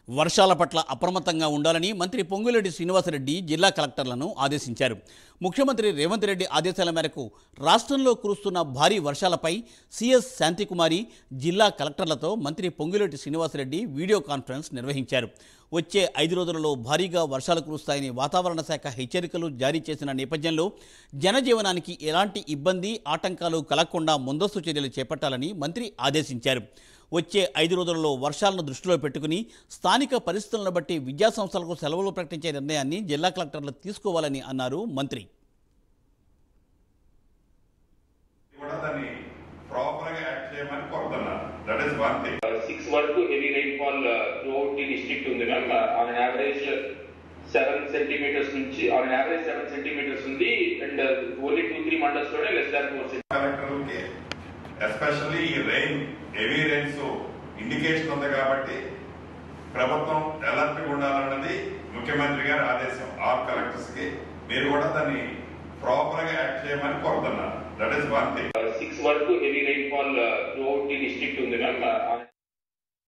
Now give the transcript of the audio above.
వర్షాల పట్ల అప్రమత్తంగా ఉండాలని మంత్రి పొంగులేటి శ్రీనివాసరెడ్డి జిల్లా కలెక్టర్లను ఆదేశించారు. ముఖ్యమంత్రి రేవంత్ రెడ్డి ఆదేశాల మేరకు రాష్ట్రంలో కురుస్తున్న భారీ వర్షాలపై సిఎస్ శాంతికుమారి జిల్లా కలెక్టర్లతో మంత్రి పొంగులేటి శ్రీనివాసరెడ్డి వీడియో కాన్ఫరెన్స్ నిర్వహించారు. వచ్చే 5 రోజులలో భారీగా వర్షాలు కురుస్తాయని వాతావరణ శాఖ హెచ్చరికలు జారీ చేసిన నేపథ్యంలో జనజీవనానికి ఎలాంటి ఇబ్బంది, ఆటంకాలు కలగకుండా ముందస్తు చర్యలు చేపట్టాలని మంత్రి ఆదేశించారు. వచ్చే 5 రోజులలో వర్షాలను దృష్టిలో పెట్టుకుని స్థానిక పరిస్థితులను బట్టి విద్యాసంస్థలకు సెలవులు ప్రకటించే నిర్ణయాన్ని జిల్లా కలెక్టర్లు తీసుకోవాలని అన్నారు మంత్రి. వరకు heavy rainfall throughout the district ఉంది మ్యామ్. ఆన్ యావరేజ్ 7 సెంటీమీటర్స్ నుంచి ఆన్ యావరేజ్ 7 సెంటీమీటర్స్ ఉంది. అండ్ ఓన్లీ 2-3 మండల్స్ లోనే లెస్ దాన్ 4 సెంటీమీటర్స్. ఎస్పెషల్లీ ఈ రెయిన్ హెవీ రెయిన్స్ ఇండికేషన్ ఉంది కాబట్టి ప్రభుత్వం అలర్ట్ గా ఉండాలన్నది ముఖ్యమంత్రి గారి ఆదేశం. ఆల్ కలెక్టర్స్ కి మీరు కూడా దాన్ని ప్రాపర్ గా యాక్ట్ చేయమని కోరుతున్నారు. That is one thing. 6 వరకు heavy rainfall throughout the district ఉంది మ్యామ్.